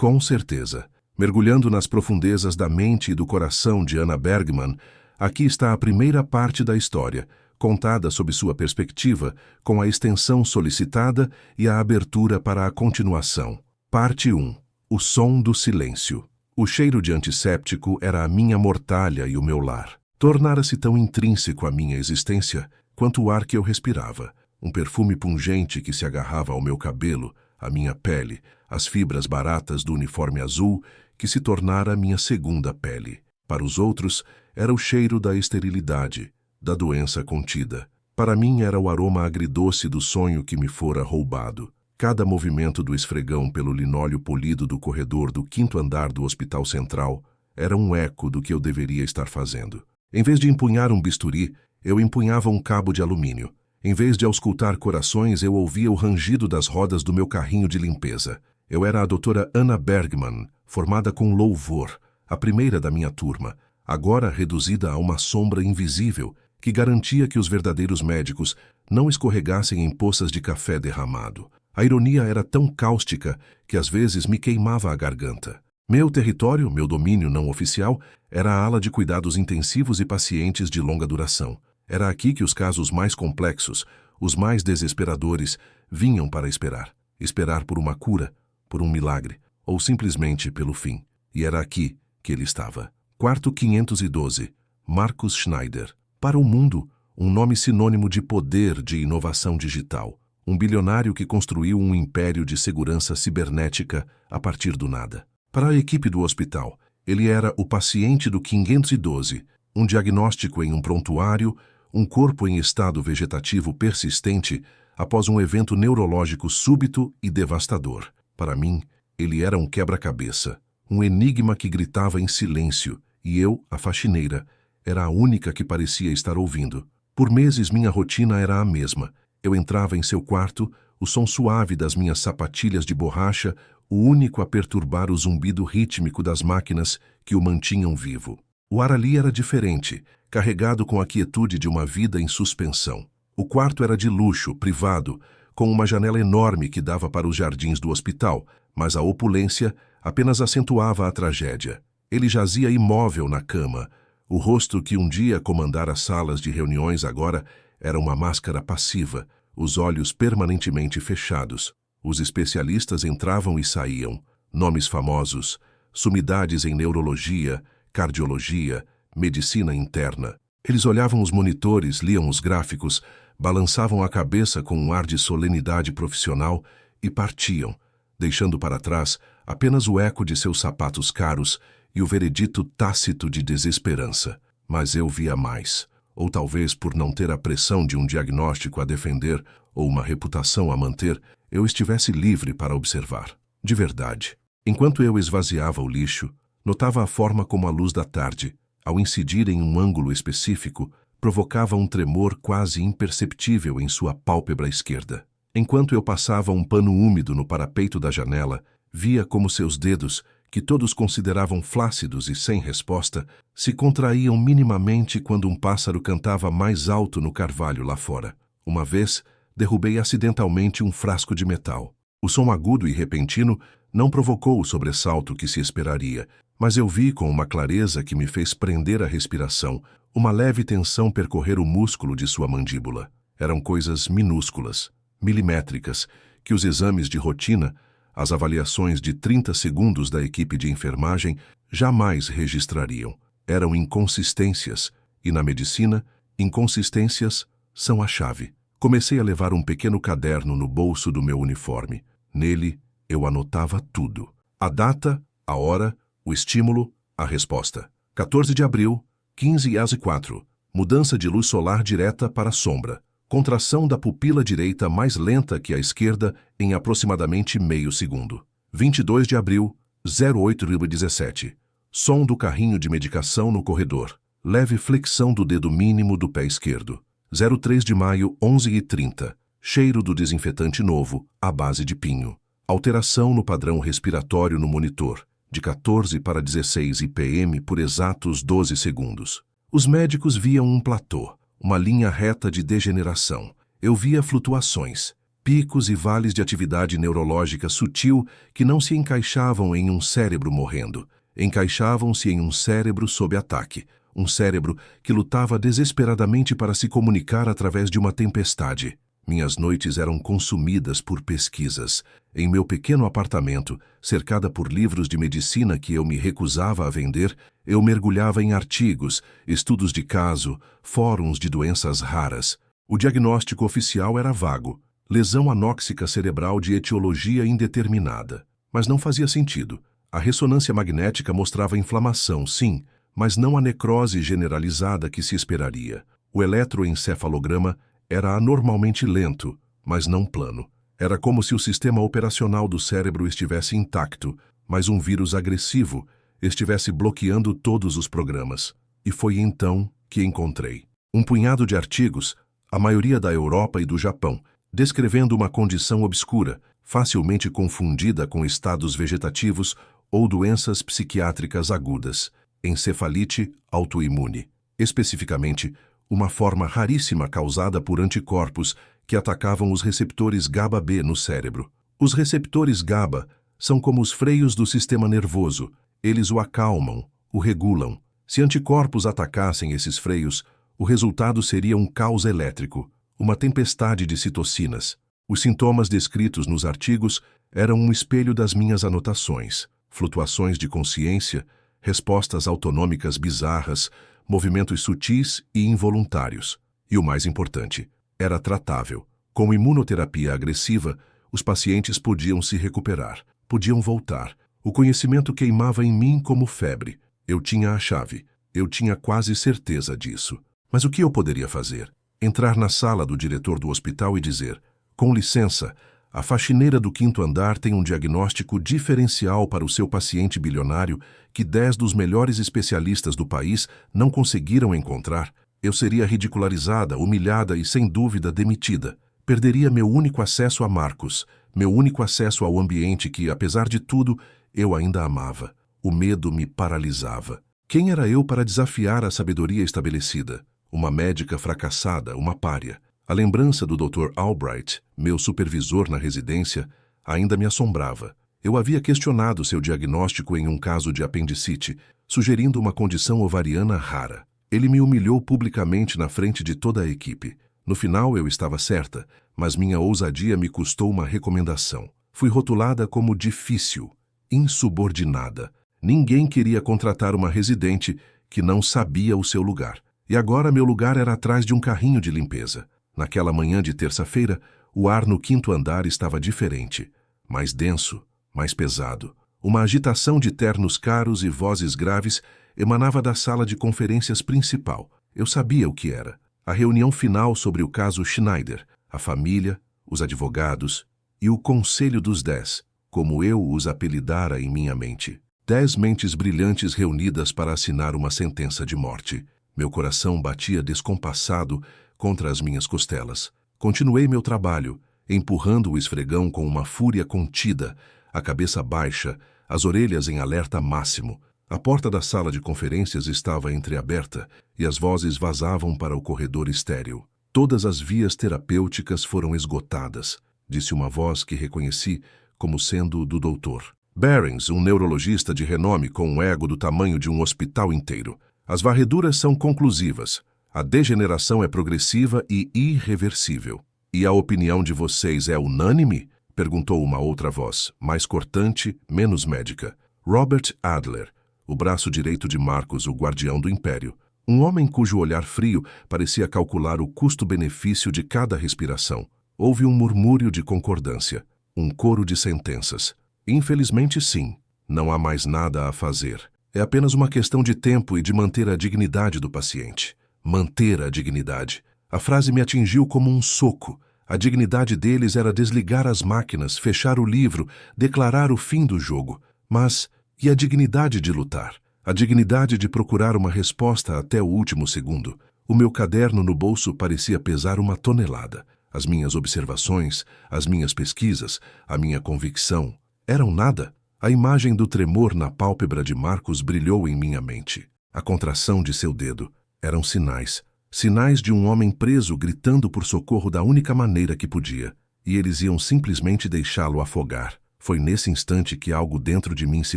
Com certeza. Mergulhando nas profundezas da mente e do coração de Anna Bergman, aqui está a primeira parte da história, contada sob sua perspectiva, com a extensão solicitada e a abertura para a continuação. Parte 1. O som do silêncio. O cheiro de antisséptico era a minha mortalha e o meu lar. Tornara-se tão intrínseco à minha existência quanto o ar que eu respirava. Um perfume pungente que se agarrava ao meu cabelo, à minha pele, às fibras baratas do uniforme azul, que se tornara minha segunda pele. Para os outros, era o cheiro da esterilidade, da doença contida. Para mim era o aroma agridoce do sonho que me fora roubado. Cada movimento do esfregão pelo linóleo polido do corredor do 5º andar do Hospital Central era um eco do que eu deveria estar fazendo. Em vez de empunhar um bisturi, eu empunhava um cabo de alumínio. Em vez de auscultar corações, eu ouvia o rangido das rodas do meu carrinho de limpeza. Eu era a doutora Anna Bergman, formada com louvor, a primeira da minha turma, agora reduzida a uma sombra invisível que garantia que os verdadeiros médicos não escorregassem em poças de café derramado. A ironia era tão cáustica que às vezes me queimava a garganta. Meu território, meu domínio não oficial, era a ala de cuidados intensivos e pacientes de longa duração. Era aqui que os casos mais complexos, os mais desesperadores, vinham para esperar. Esperar por uma cura, por um milagre, ou simplesmente pelo fim. E era aqui que ele estava. Quarto 512. Marcus Schneider. Para o mundo, um nome sinônimo de poder de inovação digital. Um bilionário que construiu um império de segurança cibernética a partir do nada. Para a equipe do hospital, ele era o paciente do 512, um diagnóstico em um prontuário, um corpo em estado vegetativo persistente após um evento neurológico súbito e devastador. Para mim, ele era um quebra-cabeça, um enigma que gritava em silêncio, e eu, a faxineira, era a única que parecia estar ouvindo. Por meses minha rotina era a mesma. Eu entrava em seu quarto, o som suave das minhas sapatilhas de borracha, o único a perturbar o zumbido rítmico das máquinas que o mantinham vivo. O ar ali era diferente, carregado com a quietude de uma vida em suspensão. O quarto era de luxo, privado, com uma janela enorme que dava para os jardins do hospital, mas a opulência apenas acentuava a tragédia. Ele jazia imóvel na cama. O rosto que um dia comandara salas de reuniões agora era uma máscara passiva, os olhos permanentemente fechados. Os especialistas entravam e saíam, nomes famosos, sumidades em neurologia, cardiologia, medicina interna. Eles olhavam os monitores, liam os gráficos, balançavam a cabeça com um ar de solenidade profissional e partiam, deixando para trás apenas o eco de seus sapatos caros e o veredito tácito de desesperança. Mas eu via mais. Ou talvez por não ter a pressão de um diagnóstico a defender ou uma reputação a manter, eu estivesse livre para observar. De verdade. Enquanto eu esvaziava o lixo, notava a forma como a luz da tarde, ao incidir em um ângulo específico, provocava um tremor quase imperceptível em sua pálpebra esquerda. Enquanto eu passava um pano úmido no parapeito da janela, via como seus dedos, que todos consideravam flácidos e sem resposta, se contraíam minimamente quando um pássaro cantava mais alto no carvalho lá fora. Uma vez, derrubei acidentalmente um frasco de metal. O som agudo e repentino não provocou o sobressalto que se esperaria, mas eu vi com uma clareza que me fez prender a respiração, uma leve tensão percorrer o músculo de sua mandíbula. Eram coisas minúsculas, milimétricas, que os exames de rotina, as avaliações de 30 segundos da equipe de enfermagem jamais registrariam. Eram inconsistências, e na medicina, inconsistências são a chave. Comecei a levar um pequeno caderno no bolso do meu uniforme. Nele, eu anotava tudo. A data, a hora, o estímulo, a resposta. 14 de abril, 15h04. Mudança de luz solar direta para a sombra. Contração da pupila direita mais lenta que a esquerda em aproximadamente meio segundo. 22 de abril, 08h17. Som do carrinho de medicação no corredor. Leve flexão do dedo mínimo do pé esquerdo. 03 de maio, 11h30. Cheiro do desinfetante novo, à base de pinho. Alteração no padrão respiratório no monitor, de 14 para 16 IPM por exatos 12 segundos. Os médicos viam um platô, uma linha reta de degeneração. Eu via flutuações, picos e vales de atividade neurológica sutil que não se encaixavam em um cérebro morrendo. Encaixavam-se em um cérebro sob ataque. Um cérebro que lutava desesperadamente para se comunicar através de uma tempestade. Minhas noites eram consumidas por pesquisas. Em meu pequeno apartamento, cercada por livros de medicina que eu me recusava a vender, eu mergulhava em artigos, estudos de caso, fóruns de doenças raras. O diagnóstico oficial era vago. Lesão anóxica cerebral de etiologia indeterminada. Mas não fazia sentido. A ressonância magnética mostrava inflamação, sim, mas não a necrose generalizada que se esperaria. O eletroencefalograma era anormalmente lento, mas não plano. Era como se o sistema operacional do cérebro estivesse intacto, mas um vírus agressivo estivesse bloqueando todos os programas. E foi então que encontrei um punhado de artigos, a maioria da Europa e do Japão, descrevendo uma condição obscura, facilmente confundida com estados vegetativos ou doenças psiquiátricas agudas, encefalite autoimune. Especificamente, uma forma raríssima causada por anticorpos que atacavam os receptores GABA-B no cérebro. Os receptores GABA são como os freios do sistema nervoso. Eles o acalmam, o regulam. Se anticorpos atacassem esses freios, o resultado seria um caos elétrico, uma tempestade de citocinas. Os sintomas descritos nos artigos eram um espelho das minhas anotações. Flutuações de consciência, respostas autonômicas bizarras, movimentos sutis e involuntários. E o mais importante, era tratável. Com imunoterapia agressiva, os pacientes podiam se recuperar, podiam voltar. O conhecimento queimava em mim como febre. Eu tinha a chave. Eu tinha quase certeza disso. Mas o que eu poderia fazer? Entrar na sala do diretor do hospital e dizer: com licença, a faxineira do 5º andar tem um diagnóstico diferencial para o seu paciente bilionário que 10 dos melhores especialistas do país não conseguiram encontrar. Eu seria ridicularizada, humilhada e, sem dúvida, demitida. Perderia meu único acesso a Marcos, meu único acesso ao ambiente que, apesar de tudo, eu ainda amava. O medo me paralisava. Quem era eu para desafiar a sabedoria estabelecida? Uma médica fracassada, uma pária. A lembrança do Dr. Albright, meu supervisor na residência, ainda me assombrava. Eu havia questionado seu diagnóstico em um caso de apendicite, sugerindo uma condição ovariana rara. Ele me humilhou publicamente na frente de toda a equipe. No final eu estava certa, mas minha ousadia me custou uma recomendação. Fui rotulada como difícil, insubordinada. Ninguém queria contratar uma residente que não sabia o seu lugar. E agora meu lugar era atrás de um carrinho de limpeza. Naquela manhã de terça-feira, o ar no 5º andar estava diferente, mais denso, mais pesado. Uma agitação de ternos caros e vozes graves emanava da sala de conferências principal. Eu sabia o que era. A reunião final sobre o caso Schneider, a família, os advogados e o Conselho dos 10, como eu os apelidara em minha mente. 10 mentes brilhantes reunidas para assinar uma sentença de morte. Meu coração batia descompassado contra as minhas costelas. Continuei meu trabalho, empurrando o esfregão com uma fúria contida, a cabeça baixa, as orelhas em alerta máximo. A porta da sala de conferências estava entreaberta e as vozes vazavam para o corredor estéril. Todas as vias terapêuticas foram esgotadas, disse uma voz que reconheci como sendo do doutor Barings, um neurologista de renome com um ego do tamanho de um hospital inteiro. As varreduras são conclusivas. A degeneração é progressiva e irreversível. E a opinião de vocês é unânime? Perguntou uma outra voz, mais cortante, menos médica. Robert Adler, o braço direito de Marcos, o guardião do império. Um homem cujo olhar frio parecia calcular o custo-benefício de cada respiração. Houve um murmúrio de concordância, um coro de sentenças. Infelizmente, sim. Não há mais nada a fazer. É apenas uma questão de tempo e de manter a dignidade do paciente. Manter a dignidade. A frase me atingiu como um soco. A dignidade deles era desligar as máquinas, fechar o livro, declarar o fim do jogo. Mas, e a dignidade de lutar? A dignidade de procurar uma resposta até o último segundo? O meu caderno no bolso parecia pesar 1 tonelada. As minhas observações, as minhas pesquisas, a minha convicção eram nada. A imagem do tremor na pálpebra de Marcos brilhou em minha mente. A contração de seu dedo eram sinais. Sinais de um homem preso gritando por socorro da única maneira que podia. e eles iam simplesmente deixá-lo afogar. Foi nesse instante que algo dentro de mim se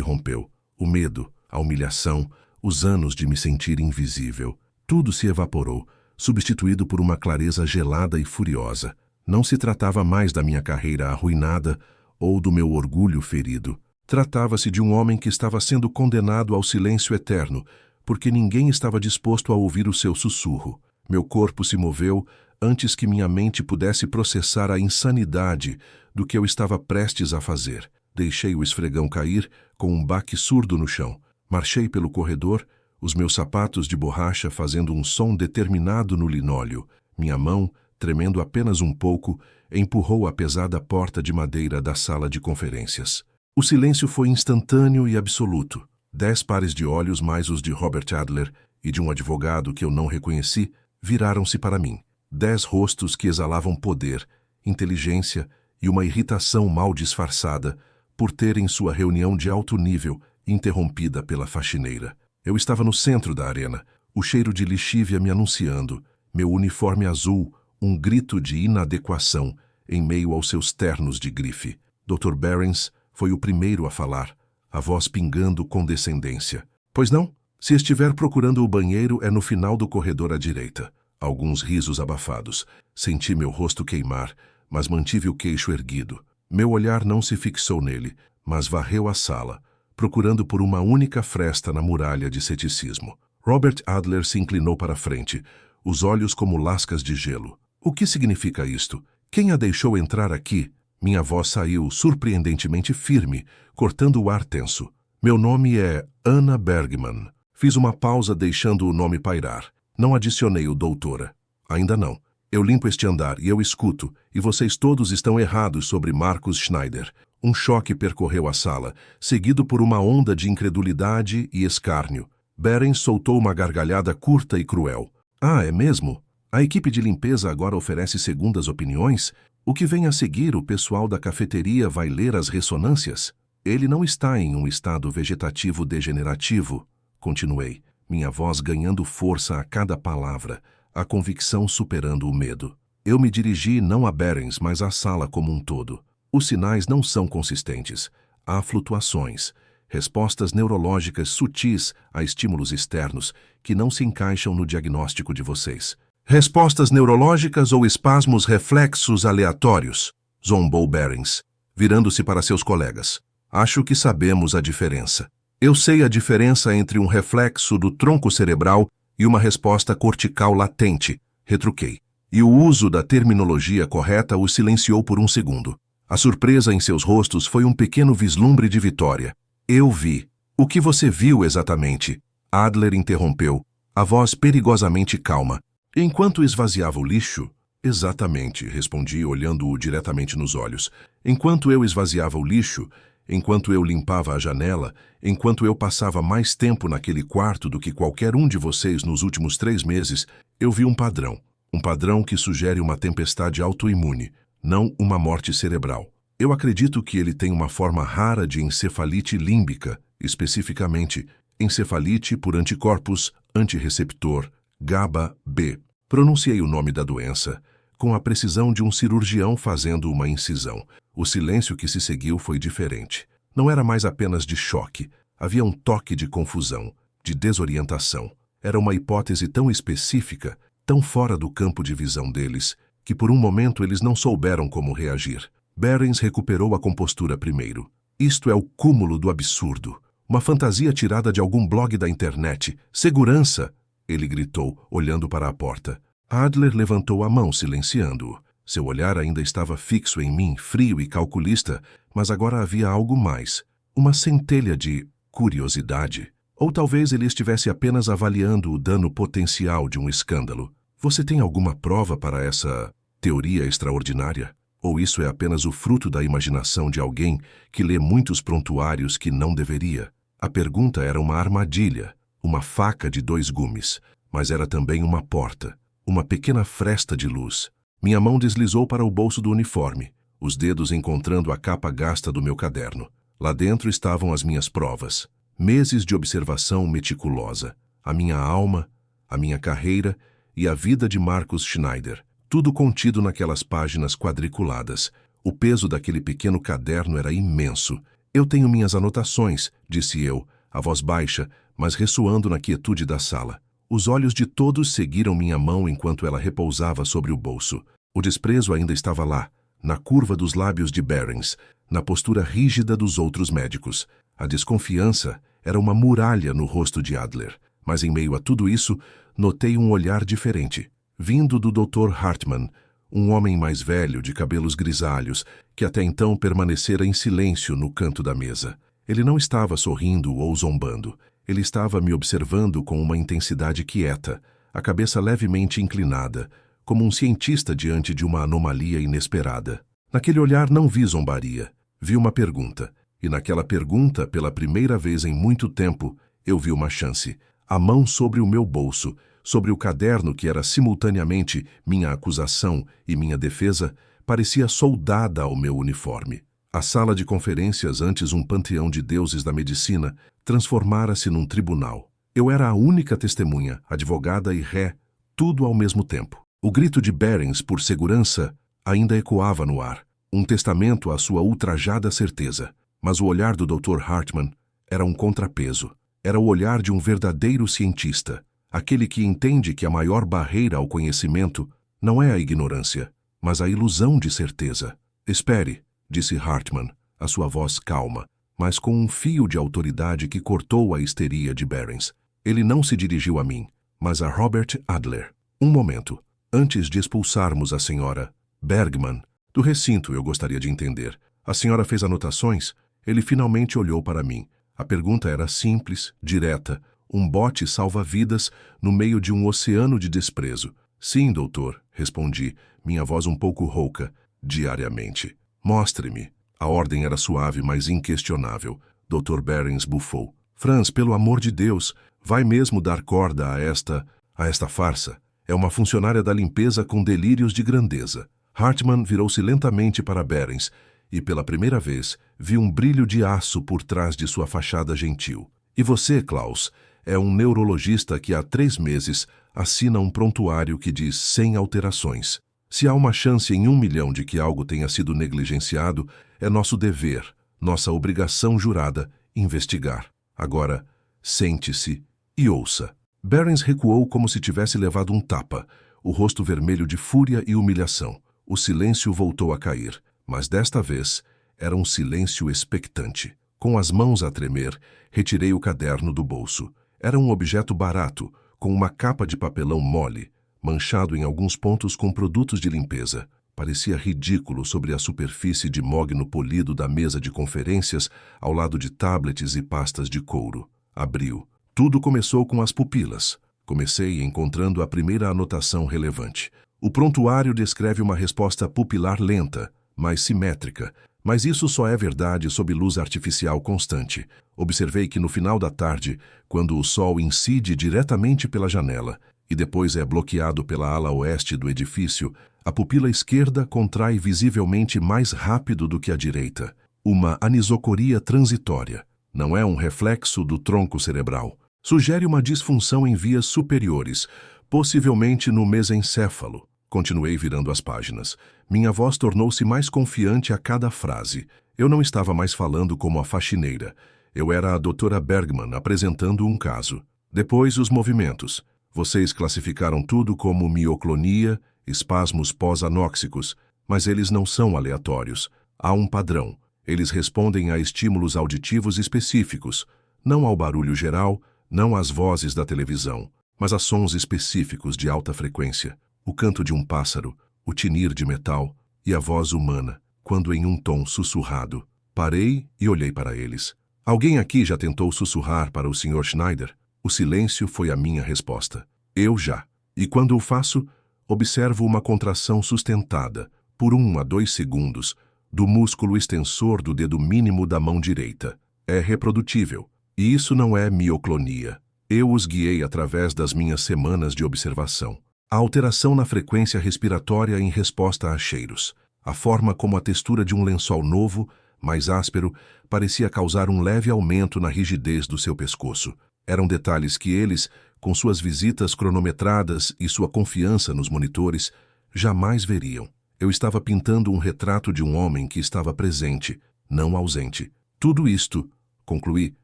rompeu. O medo, a humilhação, os anos de me sentir invisível. Tudo se evaporou, substituído por uma clareza gelada e furiosa. Não se tratava mais da minha carreira arruinada ou do meu orgulho ferido. Tratava-se de um homem que estava sendo condenado ao silêncio eterno, porque ninguém estava disposto a ouvir o seu sussurro. Meu corpo se moveu antes que minha mente pudesse processar a insanidade do que eu estava prestes a fazer. Deixei o esfregão cair com um baque surdo no chão. Marchei pelo corredor, os meus sapatos de borracha fazendo um som determinado no linóleo. Minha mão, tremendo apenas um pouco, empurrou a pesada porta de madeira da sala de conferências. O silêncio foi instantâneo e absoluto. 10 pares de olhos, mais os de Robert Adler e de um advogado que eu não reconheci, viraram-se para mim. 10 rostos que exalavam poder, inteligência e uma irritação mal disfarçada por terem sua reunião de alto nível interrompida pela faxineira. Eu estava no centro da arena, o cheiro de lixívia me anunciando, meu uniforme azul, um grito de inadequação em meio aos seus ternos de grife. Dr. Barons foi o primeiro a falar, a voz pingando condescendência. Pois não? Se estiver procurando o banheiro, é no final do corredor à direita. Alguns risos abafados. Senti meu rosto queimar, mas mantive o queixo erguido. Meu olhar não se fixou nele, mas varreu a sala, procurando por uma única fresta na muralha de ceticismo. Robert Adler se inclinou para a frente, os olhos como lascas de gelo. O que significa isto? Quem a deixou entrar aqui? Minha voz saiu surpreendentemente firme, cortando o ar tenso. Meu nome é Anna Bergman. Fiz uma pausa deixando o nome pairar. Não adicionei o doutora. Ainda não. Eu limpo este andar e eu escuto, e vocês todos estão errados sobre Marcus Schneider. Um choque percorreu a sala, seguido por uma onda de incredulidade e escárnio. Barons soltou uma gargalhada curta e cruel. Ah, é mesmo? A equipe de limpeza agora oferece segundas opiniões? O que vem a seguir, o pessoal da cafeteria vai ler as ressonâncias? Ele não está em um estado vegetativo degenerativo, continuei, minha voz ganhando força a cada palavra, a convicção superando o medo. Eu me dirigi não a Barons, mas à sala como um todo. Os sinais não são consistentes. Há flutuações, respostas neurológicas sutis a estímulos externos que não se encaixam no diagnóstico de vocês. Respostas neurológicas ou espasmos reflexos aleatórios, zombou Barons, virando-se para seus colegas. Acho que sabemos a diferença. Eu sei a diferença entre um reflexo do tronco cerebral e uma resposta cortical latente, retruquei. E o uso da terminologia correta o silenciou por um segundo. A surpresa em seus rostos foi um pequeno vislumbre de vitória. Eu vi. O que você viu exatamente? Adler interrompeu, a voz perigosamente calma. Enquanto esvaziava o lixo... Exatamente, respondi, olhando-o diretamente nos olhos. Enquanto eu esvaziava o lixo, enquanto eu limpava a janela, enquanto eu passava mais tempo naquele quarto do que qualquer um de vocês nos últimos 3 meses, eu vi um padrão. Um padrão que sugere uma tempestade autoimune, não uma morte cerebral. Eu acredito que ele tem uma forma rara de encefalite límbica, especificamente encefalite por anticorpos antirreceptor, GABA-B. Pronunciei o nome da doença com a precisão de um cirurgião fazendo uma incisão. O silêncio que se seguiu foi diferente. Não era mais apenas de choque. Havia um toque de confusão, de desorientação. Era uma hipótese tão específica, tão fora do campo de visão deles, que por um momento eles não souberam como reagir. Barons recuperou a compostura primeiro. Isto é o cúmulo do absurdo. Uma fantasia tirada de algum blog da internet. Segurança! Ele gritou, olhando para a porta. Adler levantou a mão, silenciando-o. Seu olhar ainda estava fixo em mim, frio e calculista, mas agora havia algo mais. Uma centelha de curiosidade. Ou talvez ele estivesse apenas avaliando o dano potencial de um escândalo. Você tem alguma prova para essa teoria extraordinária? Ou isso é apenas o fruto da imaginação de alguém que lê muitos prontuários que não deveria? A pergunta era uma armadilha, uma faca de 2 gumes, mas era também uma porta, uma pequena fresta de luz. Minha mão deslizou para o bolso do uniforme, os dedos encontrando a capa gasta do meu caderno. Lá dentro estavam as minhas provas, meses de observação meticulosa, a minha alma, a minha carreira e a vida de Marcus Schneider. tudo contido naquelas páginas quadriculadas. O peso daquele pequeno caderno era imenso. Eu tenho minhas anotações, disse eu, a voz baixa, mas ressoando na quietude da sala. Os olhos de todos seguiram minha mão enquanto ela repousava sobre o bolso. O desprezo ainda estava lá, na curva dos lábios de Barings, na postura rígida dos outros médicos. A desconfiança era uma muralha no rosto de Adler. Mas em meio a tudo isso, notei um olhar diferente, vindo do Dr. Hartmann, um homem mais velho, de cabelos grisalhos, que até então permanecera em silêncio no canto da mesa. Ele não estava sorrindo ou zombando. Ele estava me observando com uma intensidade quieta, a cabeça levemente inclinada, como um cientista diante de uma anomalia inesperada. Naquele olhar não vi zombaria, vi uma pergunta. E naquela pergunta, pela primeira vez em muito tempo, eu vi uma chance. A mão sobre o meu bolso, sobre o caderno que era simultaneamente minha acusação e minha defesa, parecia soldada ao meu uniforme. A sala de conferências, antes um panteão de deuses da medicina, transformara-se num tribunal. Eu era a única testemunha, advogada e ré, tudo ao mesmo tempo. O grito de Barings por segurança ainda ecoava no ar, um testamento à sua ultrajada certeza. Mas o olhar do Dr. Hartmann era um contrapeso. Era o olhar de um verdadeiro cientista, aquele que entende que a maior barreira ao conhecimento não é a ignorância, mas a ilusão de certeza. Espere, disse Hartmann, a sua voz calma, mas com um fio de autoridade que cortou a histeria de Barings. Ele não se dirigiu a mim, mas a Robert Adler. Um momento, antes de expulsarmos a senhora Bergman do recinto, eu gostaria de entender. A senhora fez anotações? Ele finalmente olhou para mim. A pergunta era simples, direta, um bote salva-vidas no meio de um oceano de desprezo. Sim, doutor, respondi, minha voz um pouco rouca, diariamente. Mostre-me. A ordem era suave, mas inquestionável. Dr. Barings bufou. Franz, pelo amor de Deus, vai mesmo dar corda a esta farsa? É uma funcionária da limpeza com delírios de grandeza. Hartmann virou-se lentamente para Barings, e pela primeira vez vi um brilho de aço por trás de sua fachada gentil. E você, Klaus, é um neurologista que há 3 meses assina um prontuário que diz 100 alterações. Se há uma chance em 1 milhão de que algo tenha sido negligenciado, é nosso dever, nossa obrigação jurada, investigar. Agora, sente-se e ouça. Barings recuou como se tivesse levado um tapa, o rosto vermelho de fúria e humilhação. O silêncio voltou a cair. Mas desta vez era um silêncio expectante. Com as mãos a tremer, retirei o caderno do bolso. Era um objeto barato, com uma capa de papelão mole, manchado em alguns pontos com produtos de limpeza. Parecia ridículo sobre a superfície de mogno polido da mesa de conferências, ao lado de tablets e pastas de couro. Abriu. Tudo começou com as pupilas. Comecei encontrando a primeira anotação relevante. O prontuário descreve uma resposta pupilar lenta, mais simétrica, mas isso só é verdade sob luz artificial constante. Observei que no final da tarde, quando o sol incide diretamente pela janela e depois é bloqueado pela ala oeste do edifício, a pupila esquerda contrai visivelmente mais rápido do que a direita. Uma anisocoria transitória. Não é um reflexo do tronco cerebral. Sugere uma disfunção em vias superiores, possivelmente no mesencéfalo. Continuei virando as páginas. Minha voz tornou-se mais confiante a cada frase. Eu não estava mais falando como a faxineira. Eu era a doutora Bergman apresentando um caso. Depois, os movimentos. Vocês classificaram tudo como mioclonia, espasmos pós-anóxicos, mas eles não são aleatórios. Há um padrão. Eles respondem a estímulos auditivos específicos, não ao barulho geral, não às vozes da televisão, mas a sons específicos de alta frequência. O canto de um pássaro, o tinir de metal e a voz humana, quando em um tom sussurrado. Parei e olhei para eles. Alguém aqui já tentou sussurrar para o Sr. Schneider? O silêncio foi a minha resposta. Eu já. E quando o faço, observo uma contração sustentada, por 1 a 2 segundos, do músculo extensor do dedo mínimo da mão direita. É reprodutível. E isso não é mioclonia. Eu os guiei através das minhas semanas de observação. A alteração na frequência respiratória em resposta a cheiros. A forma como a textura de um lençol novo, mais áspero, parecia causar um leve aumento na rigidez do seu pescoço. Eram detalhes que eles, com suas visitas cronometradas e sua confiança nos monitores, jamais veriam. Eu estava pintando um retrato de um homem que estava presente, não ausente. Tudo isto, concluí,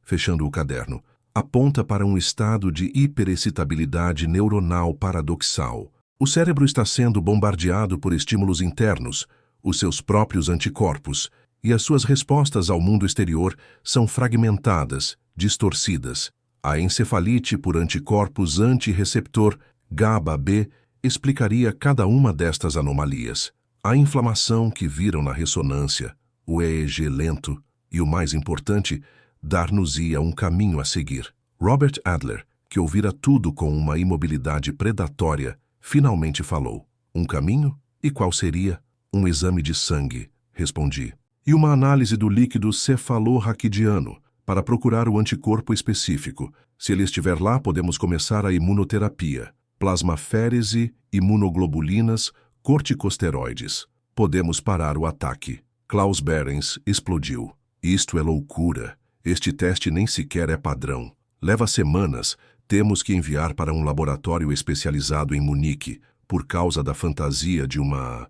fechando o caderno, aponta para um estado de hiperexcitabilidade neuronal paradoxal. O cérebro está sendo bombardeado por estímulos internos, os seus próprios anticorpos, e as suas respostas ao mundo exterior são fragmentadas, distorcidas. A encefalite por anticorpos antirreceptor GABA-B explicaria cada uma destas anomalias. A inflamação que viram na ressonância, o EEG lento e, o mais importante, dar-nos-ia um caminho a seguir. Robert Adler, que ouvira tudo com uma imobilidade predatória, finalmente falou. Um caminho? E qual seria? Um exame de sangue, respondi. E uma análise do líquido cefalorraquidiano, para procurar o anticorpo específico. Se ele estiver lá, podemos começar a imunoterapia. Plasmaférese, imunoglobulinas, corticosteroides. Podemos parar o ataque. Klaus Behrens explodiu. Isto é loucura. Este teste nem sequer é padrão. Leva semanas. Temos que enviar para um laboratório especializado em Munique, por causa da fantasia de uma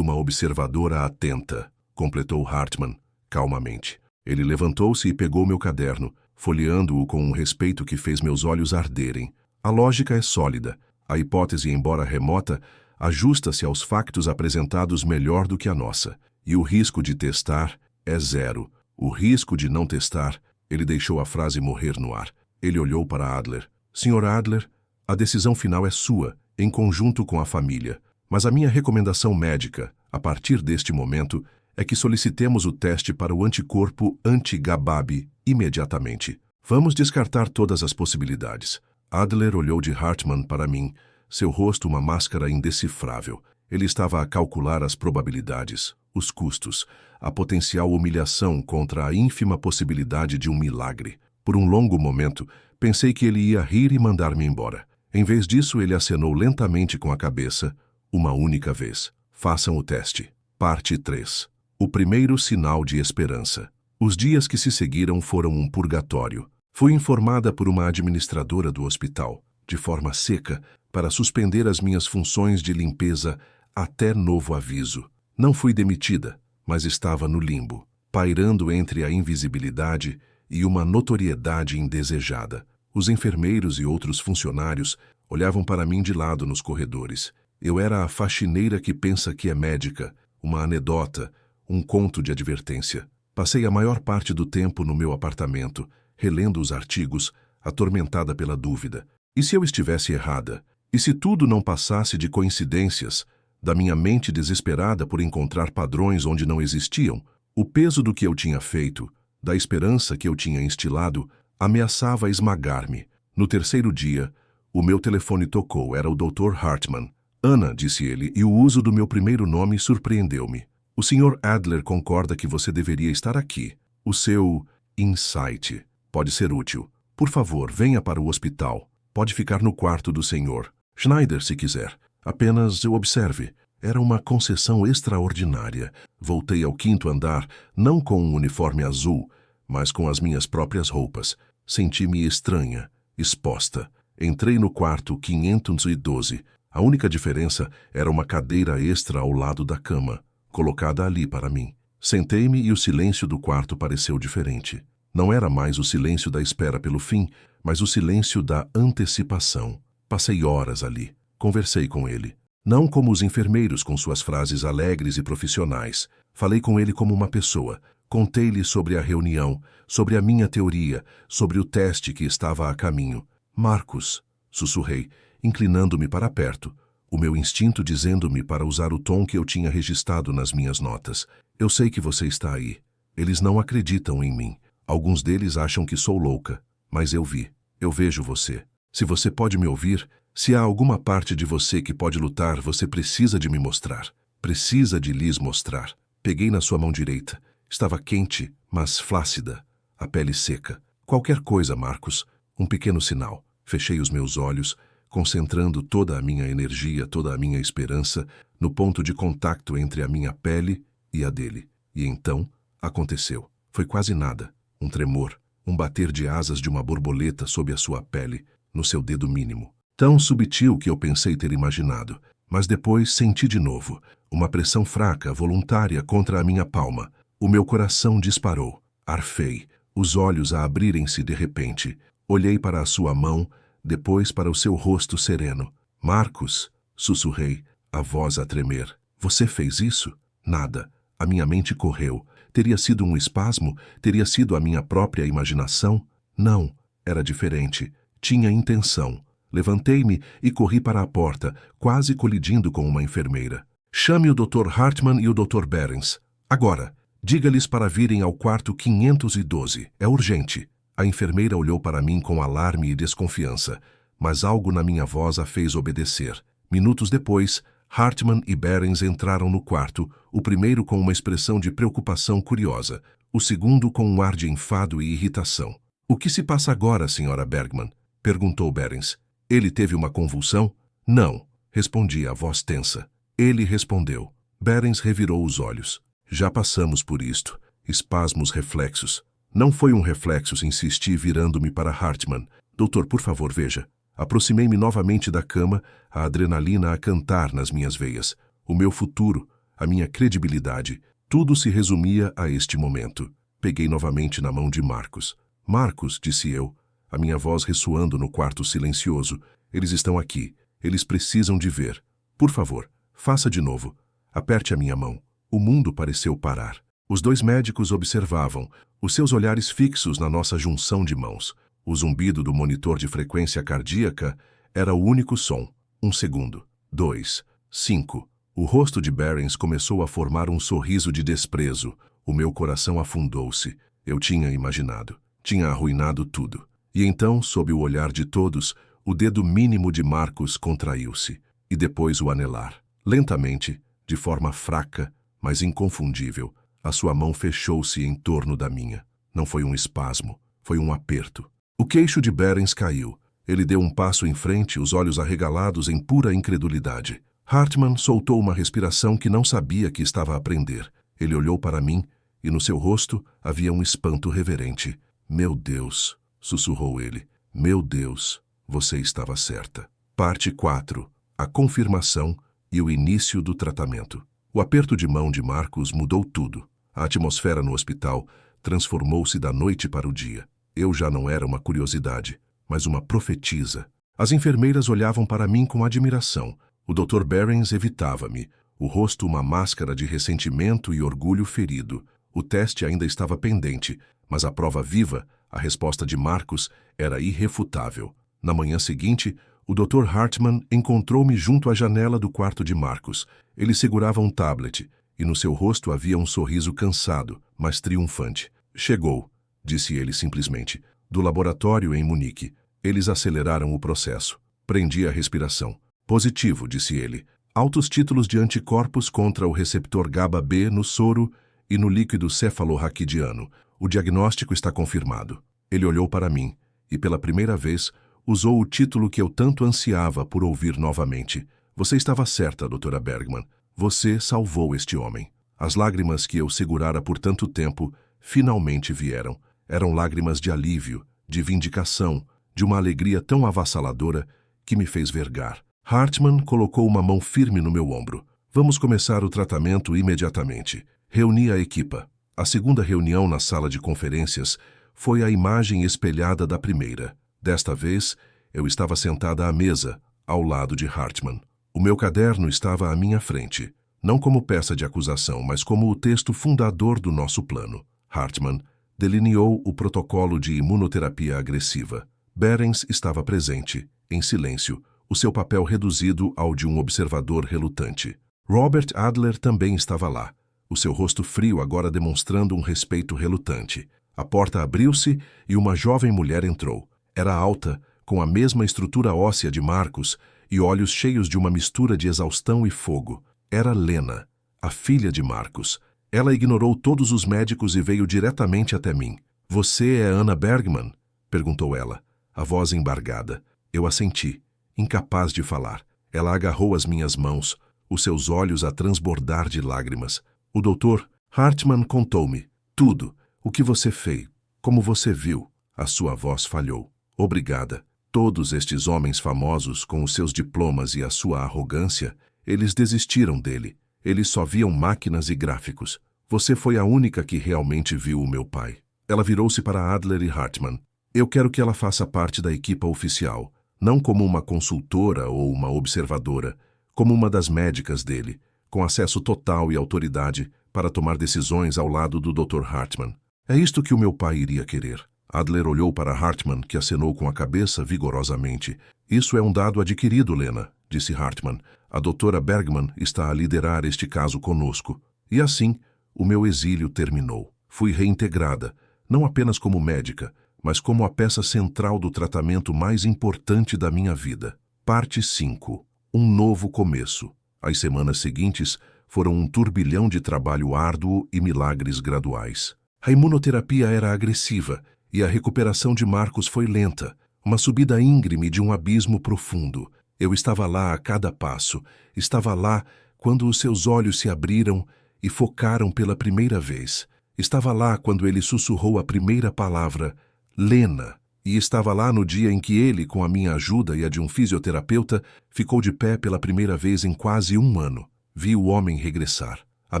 observadora atenta, completou Hartmann, calmamente. Ele levantou-se e pegou meu caderno, folheando-o com um respeito que fez meus olhos arderem. A lógica é sólida. A hipótese, embora remota, ajusta-se aos factos apresentados melhor do que a nossa. E o risco de testar é zero. O risco de não testar, ele deixou a frase morrer no ar. Ele olhou para Adler. Sr. Adler, a decisão final é sua, em conjunto com a família. Mas a minha recomendação médica, a partir deste momento, é que solicitemos o teste para o anticorpo anti-GABAB imediatamente. Vamos descartar todas as possibilidades. Adler olhou de Hartmann para mim, seu rosto uma máscara indecifrável. Ele estava a calcular as probabilidades, os custos, a potencial humilhação contra a ínfima possibilidade de um milagre. Por um longo momento, pensei que ele ia rir e mandar-me embora. Em vez disso, ele acenou lentamente com a cabeça, uma única vez. Façam o teste. Parte 3. O primeiro sinal de esperança. Os dias que se seguiram foram um purgatório. Fui informada por uma administradora do hospital, de forma seca, para suspender as minhas funções de limpeza até novo aviso. Não fui demitida, mas estava no limbo, pairando entre a invisibilidade e uma notoriedade indesejada. Os enfermeiros e outros funcionários olhavam para mim de lado nos corredores. Eu era a faxineira que pensa que é médica, uma anedota, um conto de advertência. Passei a maior parte do tempo no meu apartamento, relendo os artigos, atormentada pela dúvida. E se eu estivesse errada? E se tudo não passasse de coincidências, da minha mente desesperada por encontrar padrões onde não existiam? O peso do que eu tinha feito, da esperança que eu tinha instilado, ameaçava esmagar-me. No terceiro dia, o meu telefone tocou. Era o Dr. Hartmann. Ana, disse ele, e o uso do meu primeiro nome surpreendeu-me. O Sr. Adler concorda que você deveria estar aqui. O seu insight pode ser útil. Por favor, venha para o hospital. Pode ficar no quarto do Sr. Schneider, se quiser. Apenas o observe. Era uma concessão extraordinária. Voltei ao quinto andar, não com um uniforme azul, mas com as minhas próprias roupas. Senti-me estranha, exposta. Entrei no quarto 512. A única diferença era uma cadeira extra ao lado da cama, colocada ali para mim. Sentei-me e o silêncio do quarto pareceu diferente. Não era mais o silêncio da espera pelo fim, mas o silêncio da antecipação. Passei horas ali. Conversei com ele. Não como os enfermeiros com suas frases alegres e profissionais. Falei com ele como uma pessoa. Contei-lhe sobre a reunião, sobre a minha teoria, sobre o teste que estava a caminho. Marcos, sussurrei, inclinando-me para perto, o meu instinto dizendo-me para usar o tom que eu tinha registrado nas minhas notas. Eu sei que você está aí. Eles não acreditam em mim. Alguns deles acham que sou louca, mas eu vi. Eu vejo você. Se você pode me ouvir, se há alguma parte de você que pode lutar, você precisa de me mostrar. Precisa de lhes mostrar. Peguei na sua mão direita. Estava quente, mas flácida. A pele seca. Qualquer coisa, Marcos. Um pequeno sinal. Fechei os meus olhos, concentrando toda a minha energia, toda a minha esperança no ponto de contato entre a minha pele e a dele. E então, aconteceu. Foi quase nada. Um tremor, um bater de asas de uma borboleta sob a sua pele, no seu dedo mínimo. Tão sutil que eu pensei ter imaginado. Mas depois senti de novo uma pressão fraca, voluntária, contra a minha palma. O meu coração disparou. Arfei, os olhos a abrirem-se de repente. Olhei para a sua mão, depois para o seu rosto sereno. Marcos, sussurrei, a voz a tremer. Você fez isso? Nada. A minha mente correu. Teria sido um espasmo? Teria sido a minha própria imaginação? Não, era diferente. Tinha intenção. Levantei-me e corri para a porta, quase colidindo com uma enfermeira. Chame o Dr. Hartman e o Dr. Behrens. Agora. Diga-lhes para virem ao quarto 512. É urgente. A enfermeira olhou para mim com alarme e desconfiança, mas algo na minha voz a fez obedecer. Minutos depois, Hartman e Behrens entraram no quarto, o primeiro com uma expressão de preocupação curiosa, o segundo com um ar de enfado e irritação. O que se passa agora, Sra. Bergman? Perguntou Behrens. Ele teve uma convulsão? Não, respondi a voz tensa. Ele respondeu. Behrens revirou os olhos. Já passamos por isto. Espasmos reflexos. Não foi um reflexo, insisti, virando-me para Hartman. Doutor, por favor, veja. Aproximei-me novamente da cama, a adrenalina a cantar nas minhas veias. O meu futuro, a minha credibilidade, tudo se resumia a este momento. Peguei novamente na mão de Marcos. Marcos, disse eu, a minha voz ressoando no quarto silencioso. Eles estão aqui. Eles precisam de ver. Por favor, faça de novo. Aperte a minha mão. O mundo pareceu parar. Os dois médicos observavam, os seus olhares fixos na nossa junção de mãos. O zumbido do monitor de frequência cardíaca era o único som. 1 segundo. 2. 5. O rosto de Behrens começou a formar um sorriso de desprezo. O meu coração afundou-se. Eu tinha imaginado. Tinha arruinado tudo. E então, sob o olhar de todos, o dedo mínimo de Marcos contraiu-se. E depois o anelar. Lentamente, de forma fraca, mas inconfundível, a sua mão fechou-se em torno da minha. Não foi um espasmo, foi um aperto. O queixo de Behrens caiu. Ele deu um passo em frente, os olhos arregalados em pura incredulidade. Hartman soltou uma respiração que não sabia que estava a aprender. Ele olhou para mim e no seu rosto havia um espanto reverente. Meu Deus, sussurrou ele. Meu Deus, você estava certa. Parte 4. A confirmação e o início do tratamento. O aperto de mão de Marcos mudou tudo. A atmosfera no hospital transformou-se da noite para o dia. Eu já não era uma curiosidade, mas uma profetisa. As enfermeiras olhavam para mim com admiração. O Dr. Behrens evitava-me, o rosto uma máscara de ressentimento e orgulho ferido. O teste ainda estava pendente, mas a prova viva, a resposta de Marcos, era irrefutável. Na manhã seguinte, o Dr. Hartman encontrou-me junto à janela do quarto de Marcos. Ele segurava um tablet, e no seu rosto havia um sorriso cansado, mas triunfante. Chegou, disse ele simplesmente, do laboratório em Munique. Eles aceleraram o processo. Prendi a respiração. Positivo, disse ele. Altos títulos de anticorpos contra o receptor GABA-B no soro e no líquido cefalorraquidiano. O diagnóstico está confirmado. Ele olhou para mim, e pela primeira vez, usou o título que eu tanto ansiava por ouvir novamente. Você estava certa, doutora Bergman. Você salvou este homem. As lágrimas que eu segurara por tanto tempo finalmente vieram. Eram lágrimas de alívio, de vindicação, de uma alegria tão avassaladora que me fez vergar. Hartman colocou uma mão firme no meu ombro. Vamos começar o tratamento imediatamente. Reuni a equipa. A segunda reunião na sala de conferências foi a imagem espelhada da primeira. Desta vez, eu estava sentada à mesa, ao lado de Hartman. O meu caderno estava à minha frente, não como peça de acusação, mas como o texto fundador do nosso plano. Hartman delineou o protocolo de imunoterapia agressiva. Behrens estava presente, em silêncio, o seu papel reduzido ao de um observador relutante. Robert Adler também estava lá, o seu rosto frio agora demonstrando um respeito relutante. A porta abriu-se e uma jovem mulher entrou. Era alta, com a mesma estrutura óssea de Marcos e olhos cheios de uma mistura de exaustão e fogo. Era Lena, a filha de Marcos. Ela ignorou todos os médicos e veio diretamente até mim. Você é Anna Bergman? Perguntou ela, a voz embargada. Eu assenti, incapaz de falar. Ela agarrou as minhas mãos, os seus olhos a transbordar de lágrimas. O doutor Hartman contou-me tudo, o que você fez, como você viu. A sua voz falhou. Obrigada. Todos estes homens famosos, com os seus diplomas e a sua arrogância, Eles desistiram dele. Eles só viam máquinas e gráficos. Você foi a única que realmente viu o meu pai. Ela virou-se para Adler e Hartman. Eu quero que ela faça parte da equipa oficial, não como uma consultora ou uma observadora, como uma das médicas dele, com acesso total e autoridade para tomar decisões ao lado do Dr. Hartman. É isto que o meu pai iria querer. Adler olhou para Hartman, que acenou com a cabeça vigorosamente. Isso é um dado adquirido, Lena, disse Hartman. A doutora Bergman está a liderar este caso conosco. E assim, o meu exílio terminou. Fui reintegrada, não apenas como médica, mas como a peça central do tratamento mais importante da minha vida. Parte 5. Um novo começo. As semanas seguintes foram um turbilhão de trabalho árduo e milagres graduais. A imunoterapia era agressiva e a recuperação de Marcos foi lenta, uma subida íngreme de um abismo profundo. Eu estava lá a cada passo, estava lá quando os seus olhos se abriram e focaram pela primeira vez. Estava lá quando ele sussurrou a primeira palavra, Lena, e estava lá no dia em que ele, com a minha ajuda e a de um fisioterapeuta, ficou de pé pela primeira vez em quase um ano. Vi o homem regressar. A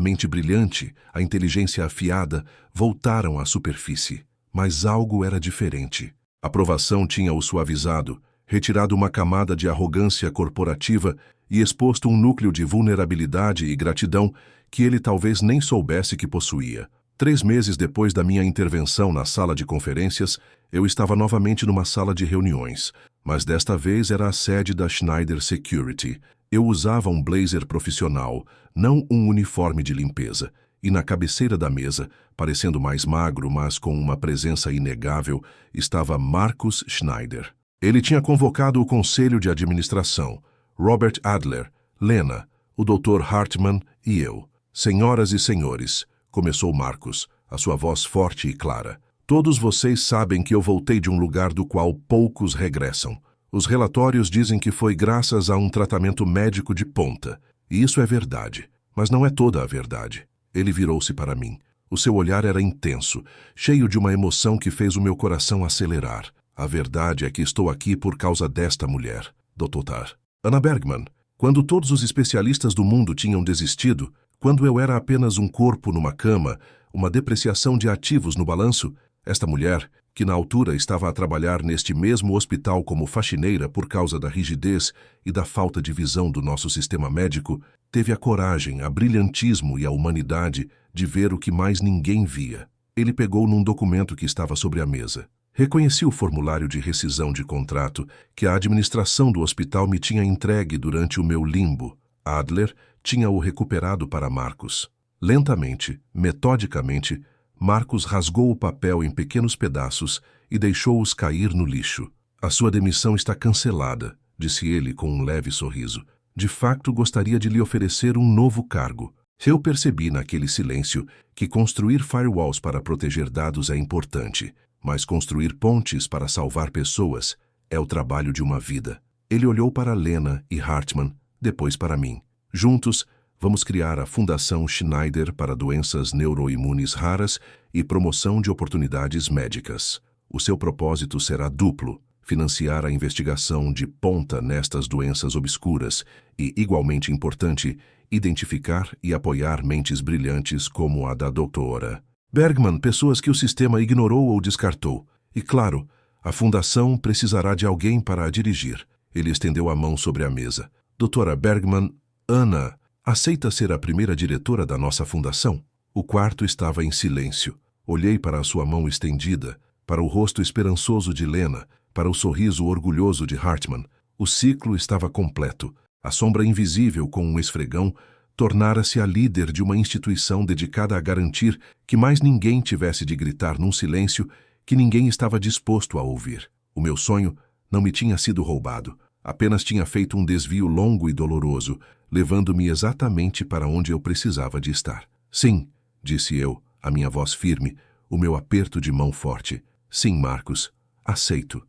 mente brilhante, a inteligência afiada, voltaram à superfície. Mas algo era diferente. A provação tinha o suavizado, retirado uma camada de arrogância corporativa e exposto um núcleo de vulnerabilidade e gratidão que ele talvez nem soubesse que possuía. 3 meses depois da minha intervenção na sala de conferências, eu estava novamente numa sala de reuniões, mas desta vez era a sede da Schneider Security. Eu usava um blazer profissional, não um uniforme de limpeza, e na cabeceira da mesa, parecendo mais magro, mas com uma presença inegável, estava Marcus Schneider. Ele tinha convocado o conselho de administração, Robert Adler, Lena, o Dr. Hartman e eu. Senhoras e senhores, começou Marcus, a sua voz forte e clara. Todos vocês sabem que eu voltei de um lugar do qual poucos regressam. Os relatórios dizem que foi graças a um tratamento médico de ponta. E isso é verdade, mas não é toda a verdade. Ele virou-se para mim. O seu olhar era intenso, cheio de uma emoção que fez o meu coração acelerar. A verdade é que estou aqui por causa desta mulher, Dr. Tarr. Anna Bergman. Quando todos os especialistas do mundo tinham desistido, quando eu era apenas um corpo numa cama, uma depreciação de ativos no balanço, esta mulher, que na altura estava a trabalhar neste mesmo hospital como faxineira por causa da rigidez e da falta de visão do nosso sistema médico, teve a coragem, a brilhantismo e a humanidade de ver o que mais ninguém via. Ele pegou num documento que estava sobre a mesa. Reconheci o formulário de rescisão de contrato que a administração do hospital me tinha entregue durante o meu limbo. Adler tinha-o recuperado para Marcus. Lentamente, metodicamente, Marcus rasgou o papel em pequenos pedaços e deixou-os cair no lixo. A sua demissão está cancelada, disse ele com um leve sorriso. De facto, gostaria de lhe oferecer um novo cargo. Eu percebi naquele silêncio que construir firewalls para proteger dados é importante, mas construir pontes para salvar pessoas é o trabalho de uma vida. Ele olhou para Lena e Hartman, depois para mim. Juntos, vamos criar a Fundação Schneider para doenças neuroimunes raras e promoção de oportunidades médicas. O seu propósito será duplo: financiar a investigação de ponta nestas doenças obscuras e, igualmente importante, identificar e apoiar mentes brilhantes como a da doutora Bergman, pessoas que o sistema ignorou ou descartou. E, claro, a fundação precisará de alguém para a dirigir. Ele estendeu a mão sobre a mesa. Doutora Bergman, Anna, aceita ser a primeira diretora da nossa fundação? O quarto estava em silêncio. Olhei para a sua mão estendida, para o rosto esperançoso de Lena, para o sorriso orgulhoso de Hartman. O ciclo estava completo. A sombra invisível com um esfregão tornara-se a líder de uma instituição dedicada a garantir que mais ninguém tivesse de gritar num silêncio que ninguém estava disposto a ouvir. O meu sonho não me tinha sido roubado. Apenas tinha feito um desvio longo e doloroso, levando-me exatamente para onde eu precisava de estar. Sim, disse eu, a minha voz firme, o meu aperto de mão forte. Sim, Marcus, aceito.